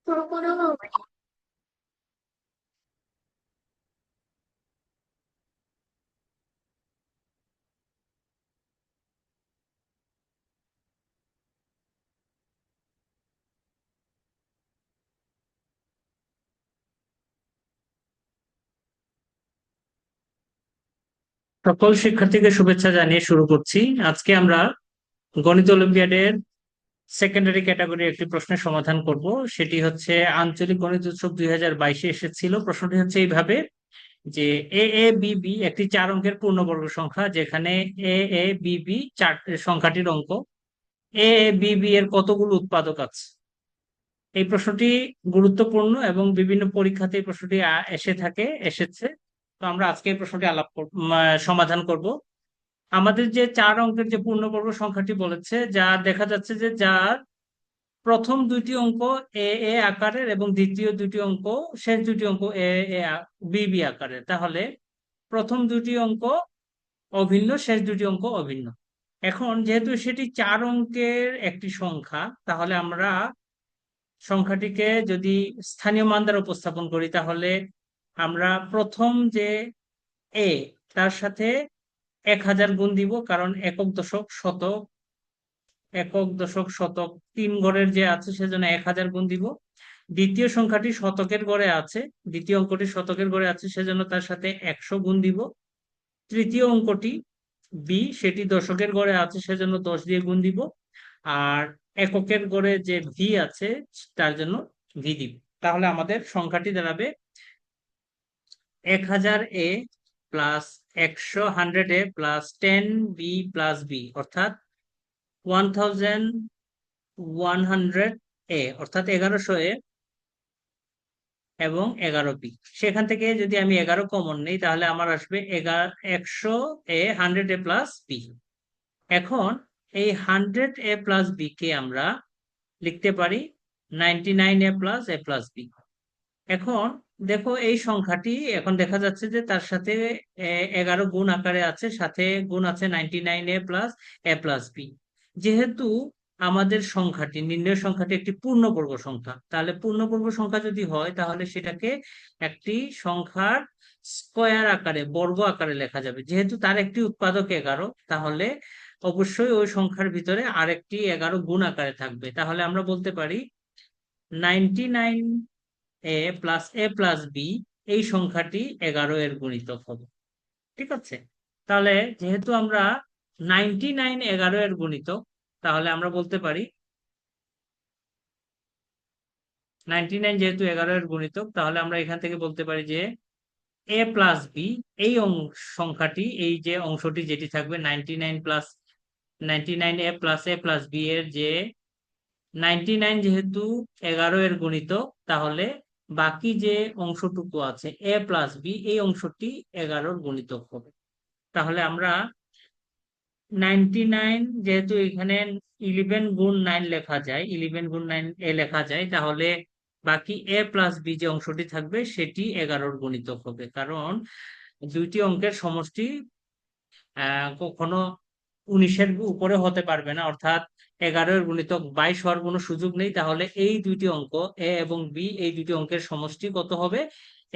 সকল শিক্ষার্থীকে শুভেচ্ছা জানিয়ে শুরু করছি। আজকে আমরা গণিত অলিম্পিয়াডের সেকেন্ডারি ক্যাটাগরি একটি প্রশ্নের সমাধান করব। সেটি হচ্ছে আঞ্চলিক গণিত উৎসব 2022-এ এসেছিল। প্রশ্নটি হচ্ছে এইভাবে যে এ এ বি বি একটি 4 অঙ্কের পূর্ণবর্গ সংখ্যা, যেখানে এ এ বি বি চার সংখ্যাটির অঙ্ক। এ এ বি বি এর কতগুলো উৎপাদক আছে? এই প্রশ্নটি গুরুত্বপূর্ণ এবং বিভিন্ন পরীক্ষাতে এই প্রশ্নটি এসেছে। তো আমরা আজকে এই প্রশ্নটি সমাধান করব। আমাদের যে 4 অঙ্কের যে পূর্ণবর্গ সংখ্যাটি বলেছে, যা দেখা যাচ্ছে যে যার প্রথম দুইটি অঙ্ক এ এ আকারের এবং দ্বিতীয় দুটি অঙ্ক, শেষ দুটি অঙ্ক এ এ বি বি আকারের, তাহলে প্রথম দুটি অঙ্ক অভিন্ন, শেষ দুটি অঙ্ক অভিন্ন। এখন যেহেতু সেটি 4 অঙ্কের একটি সংখ্যা, তাহলে আমরা সংখ্যাটিকে যদি স্থানীয় মান দ্বারা উপস্থাপন করি, তাহলে আমরা প্রথম যে এ, তার সাথে 1000 গুণ দিব, কারণ একক দশক শতক, একক দশক শতক 3 ঘরের যে আছে সেজন্য 1000 গুণ দিব। দ্বিতীয় সংখ্যাটি শতকের ঘরে আছে, দ্বিতীয় অঙ্কটি শতকের ঘরে আছে, সেজন্য তার সাথে 100 গুণ দিব। তৃতীয় অঙ্কটি বি, সেটি দশকের ঘরে আছে, সেজন্য 10 দিয়ে গুণ দিব। আর এককের ঘরে যে ভি আছে, তার জন্য ভি দিব। তাহলে আমাদের সংখ্যাটি দাঁড়াবে 1000 A plus 100 plus 10 B plus B, অর্থাৎ 1100 অর্থাৎ 1100 এবং 11 বি। সেখান থেকে যদি আমি 11 কমন নেই, তাহলে আমার আসবে 100 প্লাস বি। এখন এই 100 প্লাস বি কে আমরা লিখতে পারি 99 প্লাস বি। এখন দেখো এই সংখ্যাটি এখন দেখা যাচ্ছে যে তার সাথে 11 গুণ আকারে আছে, সাথে গুণ আছে 99 প্লাস বি। যেহেতু আমাদের সংখ্যাটি, নির্ণয় সংখ্যাটি একটি পূর্ণবর্গ সংখ্যা, তাহলে পূর্ণবর্গ সংখ্যা যদি হয়, তাহলে সেটাকে একটি সংখ্যার স্কয়ার আকারে, বর্গ আকারে লেখা যাবে। যেহেতু তার একটি উৎপাদক 11, তাহলে অবশ্যই ওই সংখ্যার ভিতরে আরেকটি 11 গুণ আকারে থাকবে। তাহলে আমরা বলতে পারি 99 এ প্লাস বি, এই সংখ্যাটি 11 এর গুণিতক হবে। ঠিক আছে? তাহলে যেহেতু আমরা 99 11 এর গুণিতক, তাহলে আমরা বলতে পারি 99 যেহেতু 11 এর গুণিতক, তাহলে আমরা এখান থেকে বলতে পারি যে এ প্লাস বি, এই সংখ্যাটি, এই যে অংশটি যেটি থাকবে 99 এ প্লাস বি এর যে 99 যেহেতু 11 এর গুণিতক, তাহলে বাকি যে অংশটুকু আছে এ প্লাস বি, এই অংশটি 11 গুণিতক হবে। তাহলে আমরা 99, যেহেতু এখানে 11 গুণ 9 লেখা যায়, 11 গুণ 9 লেখা যায়, তাহলে বাকি এ প্লাস বি যে অংশটি থাকবে সেটি 11 গুণিতক হবে। কারণ দুইটি অঙ্কের সমষ্টি কখনো 19-এর উপরে হতে পারবে না, অর্থাৎ 11 এর গুণিতক 22 হওয়ার কোনো সুযোগ নেই। তাহলে এই দুইটি অঙ্ক এ এবং বি, এই দুটি অঙ্কের সমষ্টি কত হবে?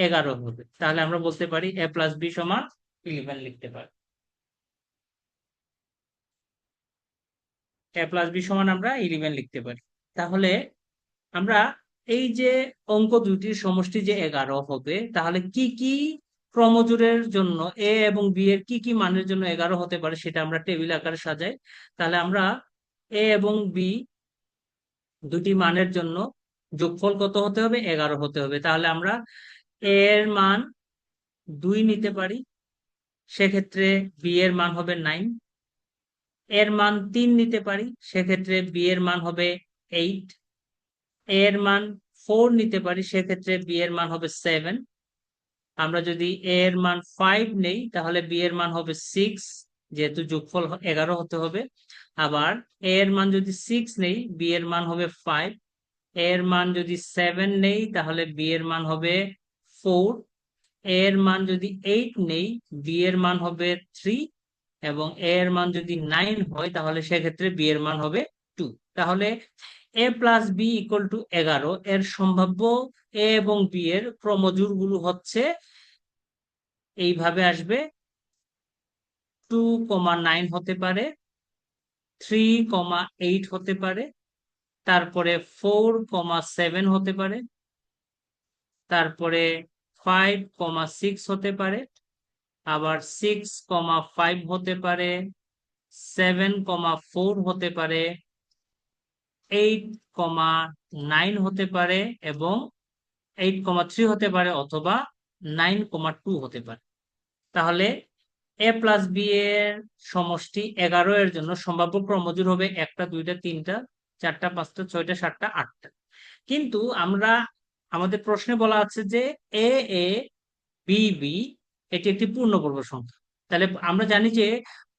11 হবে। তাহলে আমরা বলতে পারি এ প্লাস বি সমান 11 লিখতে পারি। এ প্লাস বি সমান আমরা 11 লিখতে পারি। তাহলে আমরা এই যে অঙ্ক দুইটির সমষ্টি যে 11 হবে, তাহলে কি কি ক্রমজোড়ের জন্য এ এবং বি এর কি কি মানের জন্য 11 হতে পারে সেটা আমরা টেবিল আকারে সাজাই। তাহলে আমরা এ এবং বি দুটি মানের জন্য যোগফল কত হতে হবে? 11 হতে হবে। তাহলে আমরা এ এর মান 2 নিতে পারি, সেক্ষেত্রে বি এর মান হবে 9। এর মান 3 নিতে পারি, সেক্ষেত্রে বি এর মান হবে 8। এর মান 4 নিতে পারি, সেক্ষেত্রে বি এর মান হবে 7। আমরা যদি এর মান 5 নেই, তাহলে বি এর মান হবে 6, যেহেতু যোগফল 11 হতে হবে। আবার এর মান যদি 6 নেই, বি এর মান হবে 5। এর মান যদি 7 নেই, তাহলে বি এর মান হবে 4। এর মান যদি 8 নেই, বি এর মান হবে 3। এবং এর মান যদি 9 হয়, তাহলে সেক্ষেত্রে বি এর মান হবে 2। তাহলে এ প্লাস বি ইকুয়াল টু 11 এর সম্ভাব্য এ এবং বি এর ক্রমজোড় গুলো হচ্ছে এইভাবে আসবে। 2,9 হতে পারে, 3,8 হতে পারে, তারপরে 4,7 হতে পারে, তারপরে 5,6 হতে পারে, আবার 6,5 হতে পারে, 7,4 হতে পারে, 8,9 হতে পারে, এবং 8,3 হতে পারে, অথবা 9,2 হতে পারে। তাহলে এ প্লাস বি এর সমষ্টি 11 এর জন্য সম্ভাব্য ক্রমজোড় হবে 1টা 2টা 3টা 4টা 5টা 6টা 7টা 8টা। কিন্তু আমরা আমাদের প্রশ্নে বলা আছে যে এ এ বি বি এটি একটি পূর্ণবর্গ সংখ্যা। তাহলে আমরা জানি যে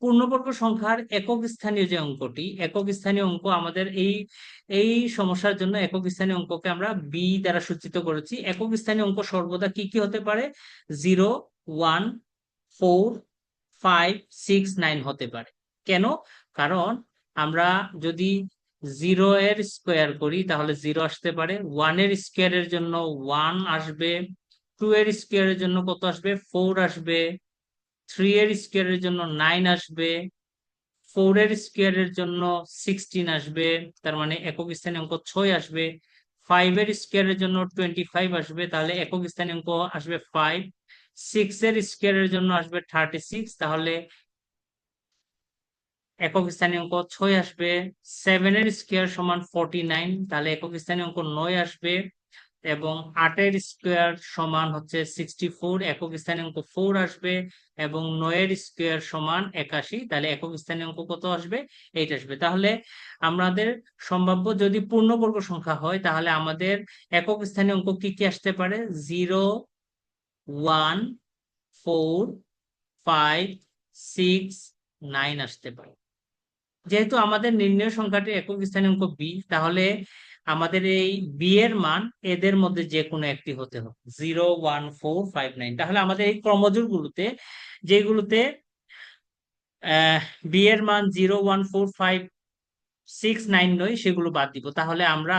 পূর্ণবর্গ সংখ্যার একক স্থানীয় যে অঙ্কটি, একক স্থানীয় অঙ্ক আমাদের এই এই সমস্যার জন্য একক স্থানীয় অঙ্ককে আমরা বি দ্বারা সূচিত করেছি। একক স্থানীয় অঙ্ক সর্বদা কি কি হতে পারে? 0, 1, 4, 5, 6, 9 হতে পারে। কেন? কারণ আমরা যদি 0 এর স্কোয়ার করি তাহলে 0 আসতে পারে, 1 এর স্কোয়ারের জন্য 1 আসবে, 2 এর স্কোয়ারের জন্য কত আসবে? 4 আসবে, 3 এর স্কোয়ারের জন্য 9 আসবে, 4 এর স্কোয়ারের জন্য 16 আসবে, তার মানে একক স্থানীয় অঙ্ক 6 আসবে, 5 এর স্কোয়ারের জন্য 25 আসবে, তাহলে একক স্থানীয় অঙ্ক আসবে 5, 6 এর স্কোয়ারের জন্য আসবে 36, তাহলে একক স্থানীয় অঙ্ক 6 আসবে, 7 এর স্কোয়ার সমান 49, তাহলে একক স্থানীয় অঙ্ক 9 আসবে, এবং 8 এর স্কোয়ার সমান হচ্ছে 64, একক স্থানীয় অঙ্ক 4 আসবে, এবং 9 এর স্কোয়ার সমান 81, তাহলে একক স্থানীয় অঙ্ক কত আসবে? 8 আসবে। তাহলে আমাদের সম্ভাব্য যদি পূর্ণবর্গ সংখ্যা হয় তাহলে আমাদের একক স্থানীয় অঙ্ক কি কি আসতে পারে? 0, 1, 4, 5, 6, 9 আসতে পারে। যেহেতু আমাদের নির্ণয় সংখ্যাটি একক স্থানীয় অঙ্ক বি, তাহলে আমাদের এই বি এর মান এদের মধ্যে যে কোনো একটি হতে হবে, 0, 1, 4, 5, 9। তাহলে আমাদের এই ক্রমজোড় গুলোতে যেগুলোতে বি এর মান 0, 1, 4, 5, 6, 9 নয় সেগুলো বাদ দিব। তাহলে আমরা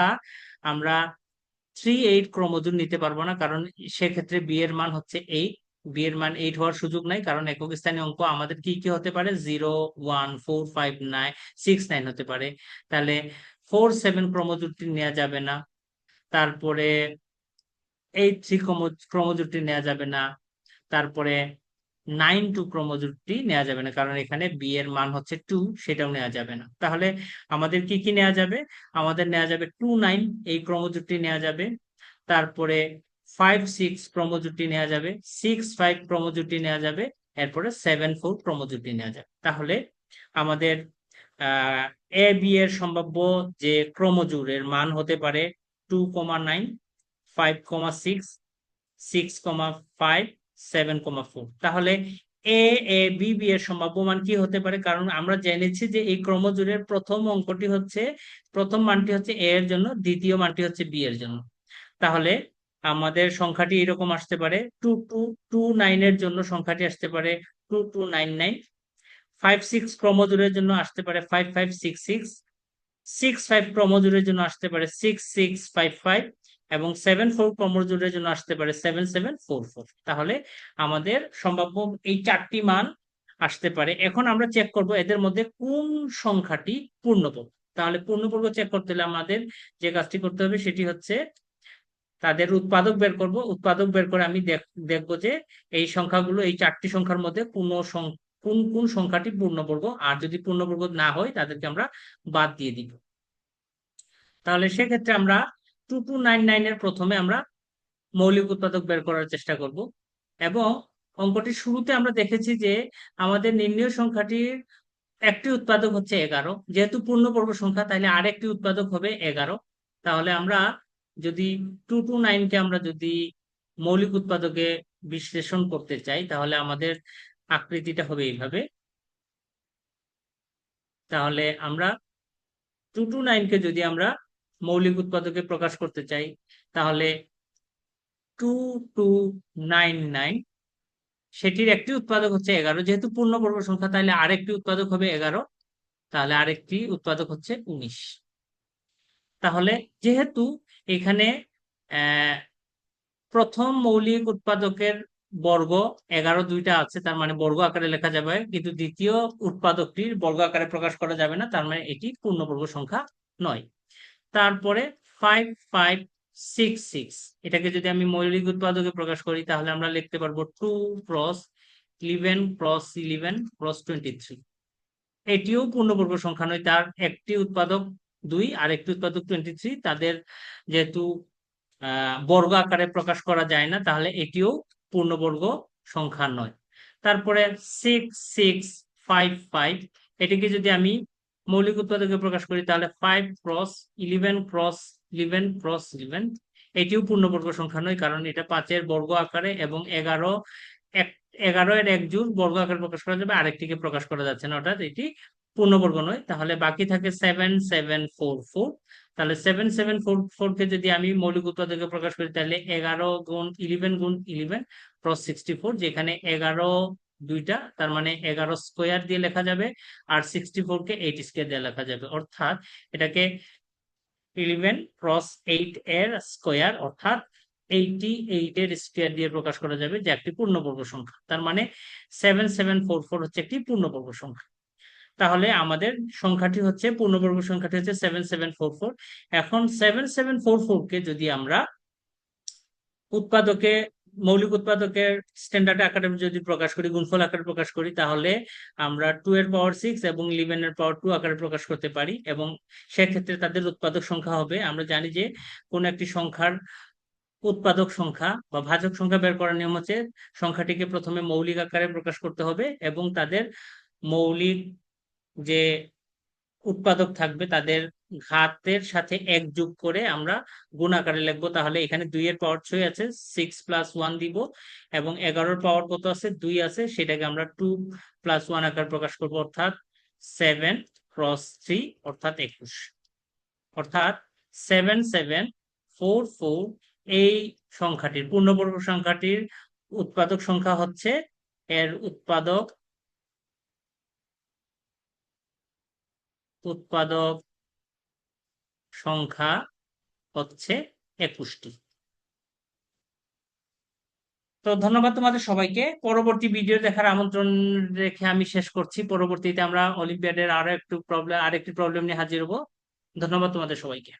আমরা 3, 8 ক্রমজোড় নিতে পারবো না, কারণ সেক্ষেত্রে বি এর মান হচ্ছে 8। বি এর মান 8 হওয়ার সুযোগ নাই, কারণ একক স্থানীয় অঙ্ক আমাদের কি কি হতে পারে? 0, 1, 4, 5, 9, 6, 9 হতে পারে। তাহলে 4, 7 ক্রমজোড়টি নেওয়া যাবে না, তারপরে 8, 3 ক্রমজোড়টি নেওয়া যাবে না, তারপরে 9, 2 ক্রমজোড়টি নেওয়া যাবে না, কারণ এখানে বি এর মান হচ্ছে 2, সেটাও নেওয়া যাবে না। তাহলে আমাদের কি কি নেওয়া যাবে? আমাদের নেওয়া যাবে 2, 9 এই ক্রমজোড়টি নেওয়া যাবে, তারপরে 5, 6 ক্রমজোড়টি নেওয়া যাবে, 6, 5 ক্রমজোড়টি নেওয়া যাবে, এরপরে 7, 4 ক্রমজোড়টি নেওয়া যাবে। তাহলে আমাদের এ বি এর সম্ভাব্য যে ক্রমজোড়ের মান হতে পারে 2,9, 5,6, 6,5, 7,4। তাহলে এ এ বি বি এর সম্ভাব্য মান কি হতে পারে? কারণ আমরা জেনেছি যে এই ক্রমজোড়ের প্রথম অঙ্কটি হচ্ছে, প্রথম মানটি হচ্ছে এ এর জন্য, দ্বিতীয় মানটি হচ্ছে বি এর জন্য। তাহলে আমাদের সংখ্যাটি এরকম আসতে পারে, 2,2,2,9 এর জন্য সংখ্যাটি আসতে পারে 2,2,9,9, 5, 6 ক্রমজোড়ের জন্য আসতে পারে 5,5,6,6, 6, 5 ক্রমজোড়ের জন্য আসতে পারে 6,6,5,5, এবং 7, 4 ক্রমজোড়ের জন্য আসতে পারে 7,7,4,4। তাহলে আমাদের সম্ভাব্য এই 4টি মান আসতে পারে। এখন আমরা চেক করব এদের মধ্যে কোন সংখ্যাটি পূর্ণবর্গ। তাহলে পূর্ণবর্গ চেক করতে হলে আমাদের যে কাজটি করতে হবে সেটি হচ্ছে তাদের উৎপাদক বের করব। উৎপাদক বের করে আমি দেখব যে এই সংখ্যাগুলো, এই 4টি সংখ্যার মধ্যে কোন কোন সংখ্যাটি পূর্ণবর্গ, আর যদি পূর্ণবর্গ না হয় তাদেরকে আমরা বাদ দিয়ে দিব। তাহলে সেক্ষেত্রে আমরা 2,2,9,9 এর প্রথমে আমরা মৌলিক উৎপাদক বের করার চেষ্টা করব, এবং অঙ্কটির শুরুতে আমরা দেখেছি যে আমাদের নির্ণয় সংখ্যাটির একটি উৎপাদক হচ্ছে 11, যেহেতু পূর্ণবর্গ সংখ্যা তাহলে আরেকটি উৎপাদক হবে 11। তাহলে আমরা যদি 2,2,9 কে আমরা যদি মৌলিক উৎপাদকে বিশ্লেষণ করতে চাই তাহলে আমাদের আকৃতিটা হবে এইভাবে। তাহলে আমরা 2,2,9 কে যদি আমরা মৌলিক উৎপাদকে প্রকাশ করতে চাই তাহলে 2,2,9,9 সেটির একটি উৎপাদক হচ্ছে 11, যেহেতু পূর্ণবর্গ সংখ্যা তাহলে আরেকটি উৎপাদক হবে 11, তাহলে আরেকটি উৎপাদক হচ্ছে 19। তাহলে যেহেতু এখানে আহ প্রথম মৌলিক উৎপাদকের বর্গ 11 দুইটা আছে, তার মানে বর্গ আকারে লেখা যাবে, কিন্তু দ্বিতীয় উৎপাদকটির বর্গ আকারে প্রকাশ করা যাবে না, তার মানে এটি পূর্ণবর্গ সংখ্যা নয়। তারপরে 5566, এটাকে যদি আমি মৌলিক উৎপাদকে প্রকাশ করি তাহলে আমরা লিখতে পারবো 2 × 11 + 11 + 23। এটিও পূর্ণবর্গ সংখ্যা নয়, তার একটি উৎপাদক 2 আর একটি উৎপাদক 23, তাদের যেহেতু বর্গ আকারে প্রকাশ করা যায় না, তাহলে এটিও পূর্ণবর্গ সংখ্যা নয়। তারপরে 6655, এটিকে যদি আমি মৌলিক উৎপাদকে প্রকাশ করি তাহলে 5 × 11 + 11 + 11, এটিও পূর্ণবর্গ সংখ্যা নয়, কারণ এটা 5-এর বর্গ আকারে এবং 11 এর এক জোড় বর্গ আকারে প্রকাশ করা যাবে, আরেকটিকে প্রকাশ করা যাচ্ছে না, অর্থাৎ এটি পূর্ণবর্গ নয়। তাহলে বাকি থাকে 7744। তাহলে 7744 কে যদি আমি মৌলিক উৎপাদকে প্রকাশ করি তাহলে 11 × 11 × 11 + 64, যেখানে 11 দুইটা, তার মানে 11 স্কোয়ার দিয়ে লেখা যাবে, আর 64 কে 8 স্কোয়ার দিয়ে লেখা যাবে, অর্থাৎ এটাকে 11 × 8 এর স্কোয়ার, অর্থাৎ 88 এর স্কোয়ার দিয়ে প্রকাশ করা যাবে, যে একটি পূর্ণবর্গ সংখ্যা। তার মানে 7744 হচ্ছে একটি পূর্ণবর্গ সংখ্যা। তাহলে আমাদের সংখ্যাটি হচ্ছে পূর্ণবর্গ সংখ্যাটি হচ্ছে 7744। এখন 7744 কে যদি আমরা উৎপাদকে মৌলিক উৎপাদকের স্ট্যান্ডার্ড আকারে যদি প্রকাশ করি, গুণফল আকারে প্রকাশ করি, তাহলে আমরা 2 এর পাওয়ার 6 এবং 11 এর পাওয়ার 2 আকারে প্রকাশ করতে পারি, এবং সেক্ষেত্রে তাদের উৎপাদক সংখ্যা হবে, আমরা জানি যে কোন একটি সংখ্যার উৎপাদক সংখ্যা বা ভাজক সংখ্যা বের করার নিয়ম হচ্ছে সংখ্যাটিকে প্রথমে মৌলিক আকারে প্রকাশ করতে হবে এবং তাদের মৌলিক যে উৎপাদক থাকবে তাদের ঘাতের সাথে 1 যোগ করে আমরা গুণ আকারে লিখবো। তাহলে এখানে 2 এর পাওয়ার 6 আছে, 6 + 1 দিব, এবং 11-এর পাওয়ার কত আছে, 2 আছে, সেটাকে আমরা 2 + 1 আকারে প্রকাশ করবো, অর্থাৎ 7 × 3 অর্থাৎ 21। অর্থাৎ 7744 এই সংখ্যাটির পূর্ণবর্গ সংখ্যাটির উৎপাদক সংখ্যা হচ্ছে, এর উৎপাদক উৎপাদক সংখ্যা হচ্ছে 21টি। তো ধন্যবাদ তোমাদের সবাইকে। পরবর্তী ভিডিও দেখার আমন্ত্রণ রেখে আমি শেষ করছি। পরবর্তীতে আমরা অলিম্পিয়াডের আরেকটি প্রবলেম নিয়ে হাজির হব। ধন্যবাদ তোমাদের সবাইকে।